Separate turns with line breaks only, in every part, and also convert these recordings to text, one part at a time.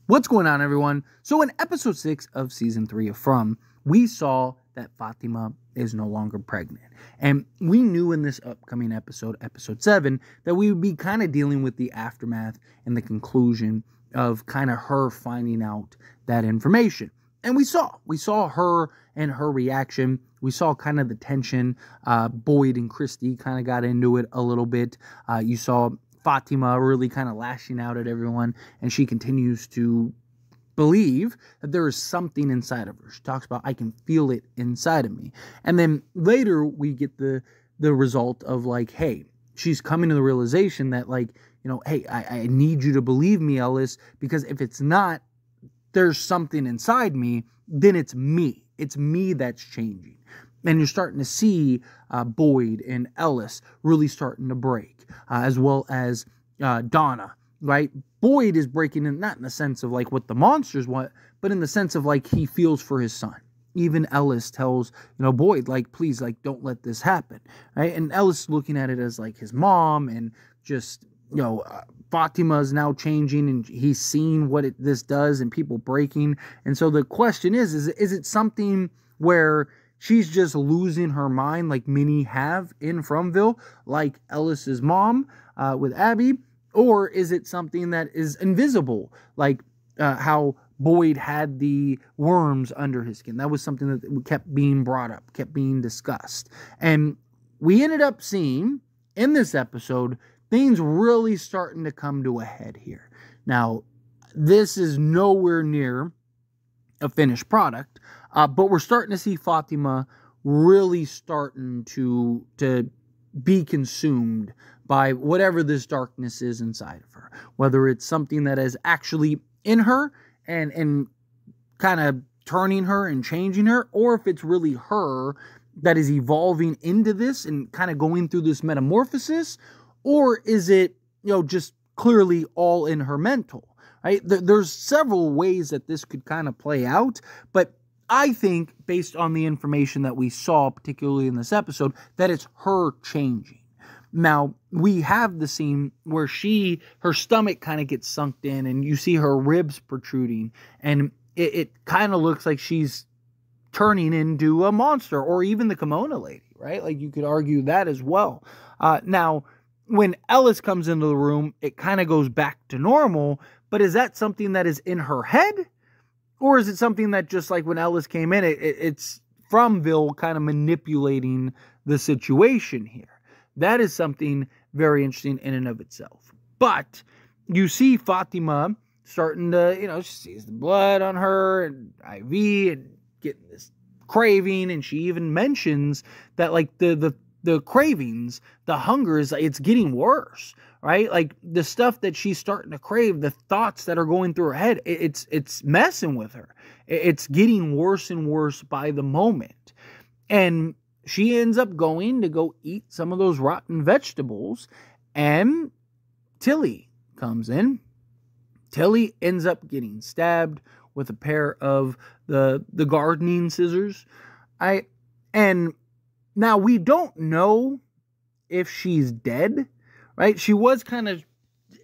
What's going on, everyone? So in episode 6 of season 3 of From, we saw that Fatima is no longer pregnant. And we knew in this upcoming episode, episode 7, that we would be kind of dealing with the aftermath and the conclusion of kind of her finding out that information. And we saw her and her reaction. We saw kind of the tension. Boyd and Christy kind of got into it a little bit. You saw Fatima really kind of lashing out at everyone, and she continues to believe that there is something inside of her. She talks about, I can feel it inside of me. And then later we get the result of like, hey, she's coming to the realization that like, you know, hey, I need you to believe me, Ellis, because if it's not, there's something inside me, then it's me. It's me that's changing. And you're starting to see Boyd and Ellis really starting to break, as well as Donna, right? Boyd is breaking in, not in the sense of like what the monsters want, but in the sense of like he feels for his son. Even Ellis tells, you know, Boyd, like, please, like, don't let this happen, right? And Ellis looking at it as like his mom, and just, you know, Fatima is now changing, and he's seeing what this does and people breaking. And so the question is it something where she's just losing her mind like many have in FROMVILLE, like Ellis's mom with Abby? Or is it something that is invisible, like how Boyd had the worms under his skin? That was something that kept being brought up, kept being discussed. And we ended up seeing in this episode things really starting to come to a head here. Now, this is nowhere near a finished product, but we're starting to see Fatima really starting to be consumed by whatever this darkness is inside of her. Whether it's something that is actually in her and kind of turning her and changing her, or if it's really her that is evolving into this and kind of going through this metamorphosis, or is it, you know, just clearly all in her mental, right? There's several ways that this could kind of play out, but I think, based on the information that we saw, particularly in this episode, that it's her changing. Now, we have the scene where her stomach kind of gets sunk in, and you see her ribs protruding, and it kind of looks like she's turning into a monster, or even the kimono lady, right? Like, you could argue that as well. Now, when Ellis comes into the room, it kind of goes back to normal, but is that something that is in her head? Or is it something that, just like when Ellis came in, it's FROMVILLE kind of manipulating the situation here? That is something very interesting in and of itself. But you see Fatima starting to, you know, she sees the blood on her and IV and getting this craving. And she even mentions that, like, the cravings, the hunger it's getting worse, right? Like, the stuff that she's starting to crave, the thoughts that are going through her head, it's messing with her. It's getting worse and worse by the moment. And she ends up going to go eat some of those rotten vegetables, and Tilly comes in. Tilly ends up getting stabbed with a pair of the gardening scissors. And now we don't know if she's dead, right? She was kind of,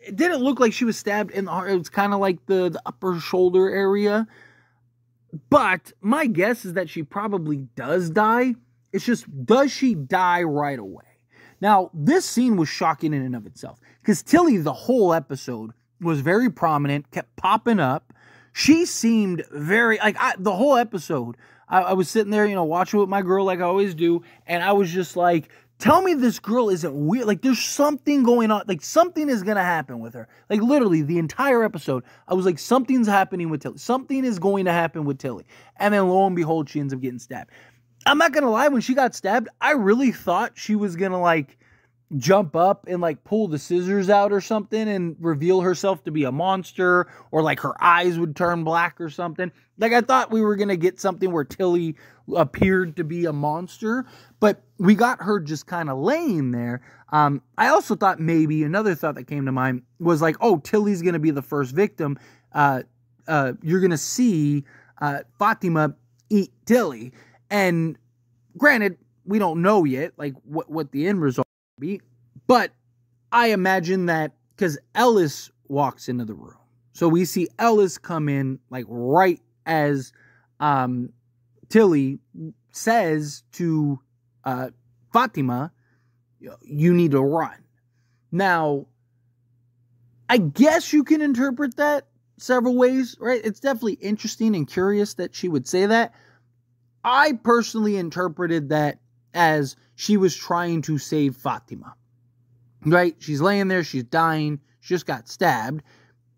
it didn't look like she was stabbed in the heart. It was kind of like the upper shoulder area. But my guess is that she probably does die. It's just, does she die right away? Now, this scene was shocking in and of itself, because Tilly, the whole episode, was very prominent, kept popping up. She seemed very, like, the whole episode, I was sitting there, you know, watching with my girl like I always do, and I was just like, tell me this girl isn't weird. Like, there's something going on. Like, something is going to happen with her. Like, literally, the entire episode, I was like, something's happening with Tilly. Something is going to happen with Tilly. And then, lo and behold, she ends up getting stabbed. I'm not going to lie, when she got stabbed, I really thought she was going to, like, jump up and, like, pull the scissors out or something and reveal herself to be a monster, or, like, her eyes would turn black or something. Like, I thought we were going to get something where Tilly appeared to be a monster, but we got her just kind of laying there. I also thought, maybe another thought that came to mind was like, oh, Tilly's going to be the first victim. You're going to see Fatima eat Tilly. And granted, we don't know yet, like, what the end result will be. But I imagine that, because Ellis walks into the room, So we see Ellis come in like right as Tilly says to Fatima, you need to run. Now, I guess you can interpret that several ways, right? It's definitely interesting and curious that she would say that. I personally interpreted that as she was trying to save Fatima, right? She's laying there, she's dying, she just got stabbed.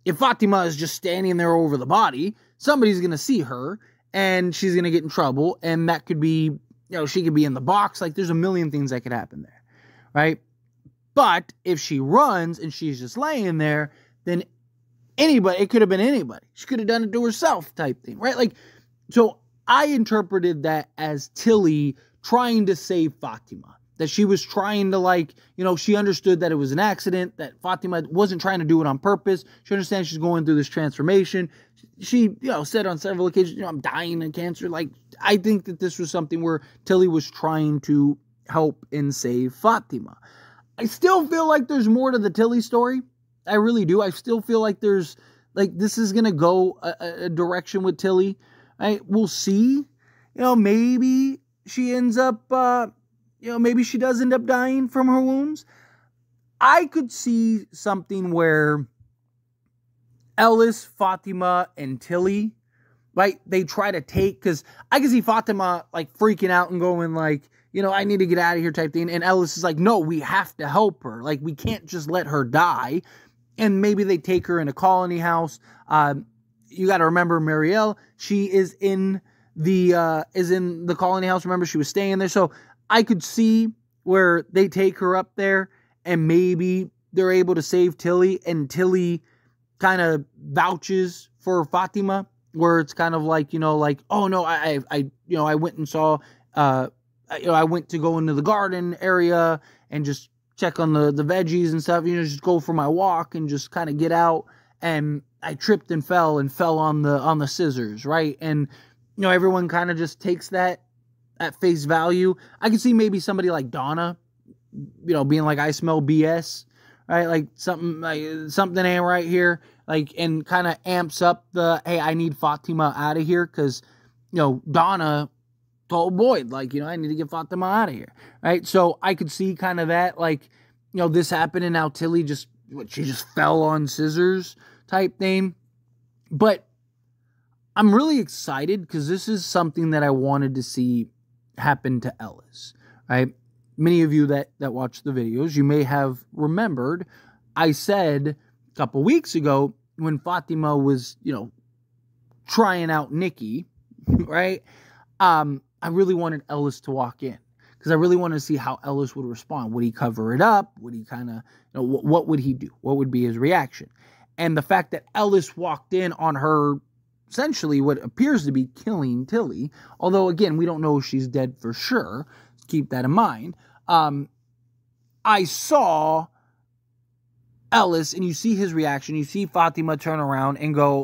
If Fatima is just standing there over the body, somebody's going to see her and she's going to get in trouble. And that could be, she could be in the box. Like, there's a million things that could happen there, right? But if she runs and she's just laying there, then anybody, it could have been anybody. She could have done it to herself type thing, right? Like, so I interpreted that as Tilly trying to save Fatima. That she was trying to she understood that it was an accident, that Fatima wasn't trying to do it on purpose. She understands she's going through this transformation. She, said on several occasions, I'm dying of cancer. Like, I think that this was something where Tilly was trying to help and save Fatima. I still feel like there's more to the Tilly story. I really do. I still feel like there's, this is going to go a direction with Tilly. We'll see. Maybe she ends up, maybe she does end up dying from her wounds. I could see something where Ellis, Fatima, and Tilly, right, they try to take, because I can see Fatima, freaking out and going, I need to get out of here type thing. And Ellis is like, no, we have to help her. We can't just let her die. And maybe they take her in a colony house. You got to remember, Marielle, she is in the colony house. Remember, she was staying there. So I could see where they take her up there and maybe they're able to save Tilly, and Tilly kind of vouches for Fatima, where it's kind of oh no, I went and saw, I went to go into the garden area and just check on the veggies and stuff, just go for my walk and just kind of get out, and I tripped and fell on the scissors, right? And everyone kind of just takes that at face value. I could see maybe somebody like Donna, being like, I smell BS, right? Something ain't right here, and kind of amps up the, hey, I need Fatima out of here, because Donna told Boyd, I need to get Fatima out of here, right? So I could see kind of that, this happened, and now Tilly she just fell on scissors type thing. But I'm really excited because this is something that I wanted to see happen to Ellis, right? Many of you that watch the videos, you may have remembered I said a couple weeks ago when Fatima was, trying out Nikki, right? I really wanted Ellis to walk in because I really wanted to see how Ellis would respond. Would he cover it up? Would he kind of, what would he do? What would be his reaction? And the fact that Ellis walked in on her, essentially what appears to be killing Tilly, although again, we don't know if she's dead for sure. Keep that in mind. I saw Ellis, and you see his reaction. You see Fatima turn around and go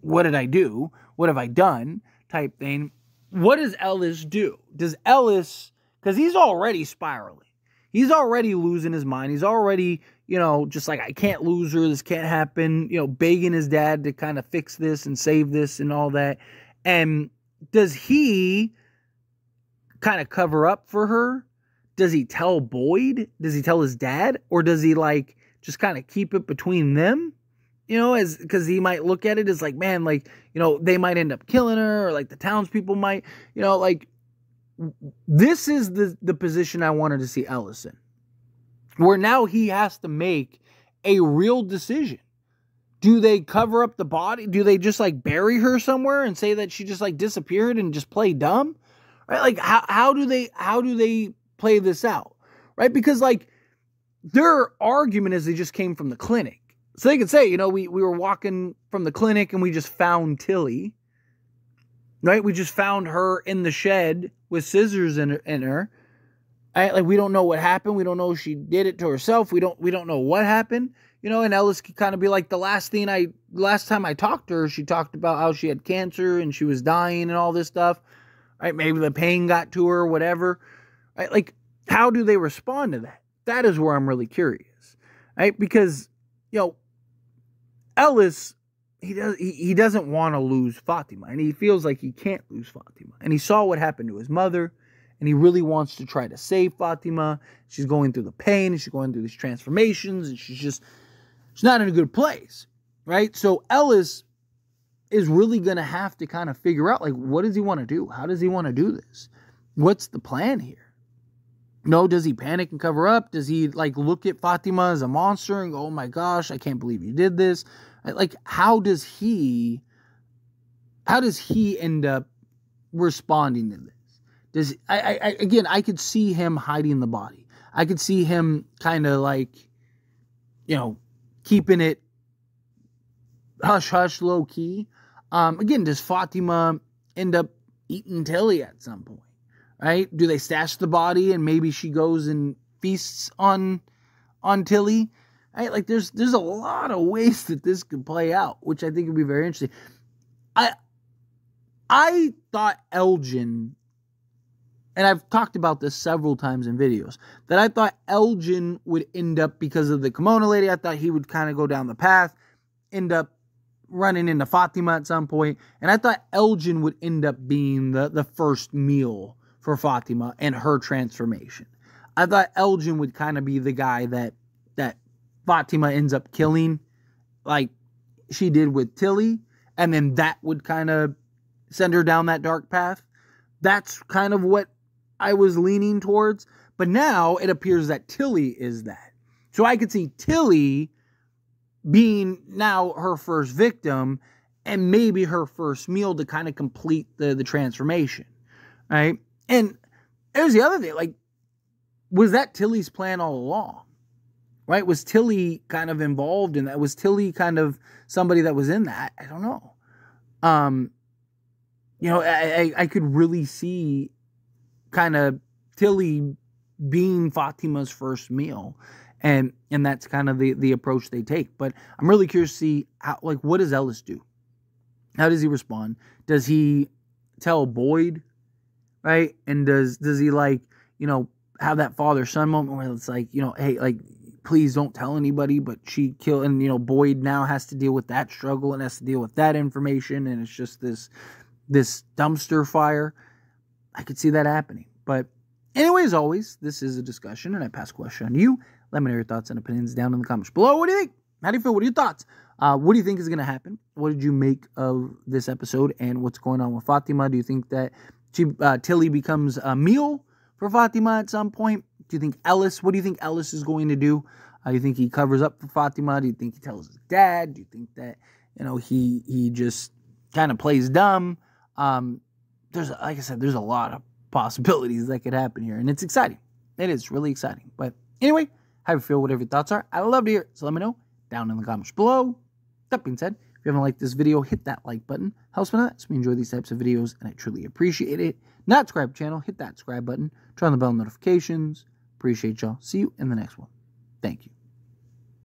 what did I do? What have I done? Type thing. What does Ellis do? Does Ellis, because he's already spiraling. He's already losing his mind. He's already, just I can't lose her. This can't happen. Begging his dad to kind of fix this and save this and all that. And does he kind of cover up for her? Does he tell Boyd? Does he tell his dad? Or does he just kind of keep it between them? Because he might look at it as man, they might end up killing her, or the townspeople might, this is the position I wanted to see Ellis in, where now he has to make a real decision. Do they cover up the body? Do they just bury her somewhere and say that she just disappeared and just play dumb? Right? How do they play this out? Right? Because their argument is they just came from the clinic. So they could say, we were walking from the clinic and we just found Tilly, right? We just found her in the shed with scissors in her. Right? We don't know what happened. We don't know if she did it to herself. We don't know what happened, and Ellis could kind of be the last time I talked to her, she talked about how she had cancer and she was dying and all this stuff, right? Maybe the pain got to her or whatever, right? How do they respond to that? That is where I'm really curious, right? Because, Ellis, he doesn't want to lose Fatima, and he feels like he can't lose Fatima. And he saw what happened to his mother, and he really wants to try to save Fatima. She's going through the pain, and she's going through these transformations, and she's not in a good place, right? So Ellis is really going to have to kind of figure out, like, what does he want to do? How does he want to do this? What's the plan here? No, does he panic and cover up? Does he, like, look at Fatima as a monster and go, oh my gosh, I can't believe you did this? Like, how does he end up responding to this? Again, I could see him hiding the body. I could see him kind of like, keeping it hush-hush, low-key. Again, does Fatima end up eating Tilly at some point? Right? Do they stash the body and maybe she goes and feasts on Tilly? Right? Like, there's a lot of ways that this could play out, which I think would be very interesting. I thought Elgin, and I've talked about this several times in videos, that I thought Elgin would end up, because of the kimono lady, I thought he would kind of go down the path, end up running into Fatima at some point, and I thought Elgin would end up being the first meal for Fatima and her transformation. I thought Elgin would kind of be the guy that Fatima ends up killing, like she did with Tilly, and then that would kind of send her down that dark path. That's kind of what I was leaning towards. But now it appears that Tilly is that. So I could see Tilly being now her first victim and maybe her first meal to kind of complete the transformation, right? And there's the other thing, like, was that Tilly's plan all along, right? Was Tilly kind of involved in that? Was Tilly kind of somebody that was in that? I don't know. I could really see kind of Tilly being Fatima's first meal. And that's kind of the approach they take. But I'm really curious to see how, like, what does Ellis do? How does he respond? Does he tell Boyd, right? And does he, like, have that father-son moment where it's like, hey, like, please don't tell anybody, but she killed, and, Boyd now has to deal with that struggle and has to deal with that information, and it's just this dumpster fire. I could see that happening. But anyway, as always, this is a discussion, and I pass a question on to you. Let me know your thoughts and opinions down in the comments below. What do you think? How do you feel? What are your thoughts? What do you think is going to happen? What did you make of this episode and what's going on with Fatima? Do you think that Tilly becomes a meal for Fatima at some point? Do you think what do you think Ellis is going to do? Do you think he covers up for Fatima? Do you think he tells his dad? Do you think that, he just kind of plays dumb? Like I said, there's a lot of possibilities that could happen here, and it's exciting. It is really exciting. But anyway, how you feel, whatever your thoughts are, I'd love to hear it. So let me know down in the comments below. That being said, if you haven't liked this video, hit that like button. Helps me out. So we enjoy these types of videos, and I truly appreciate it. Not subscribe to the channel, hit that subscribe button. Turn on the bell notifications. Appreciate y'all. See you in the next one. Thank you.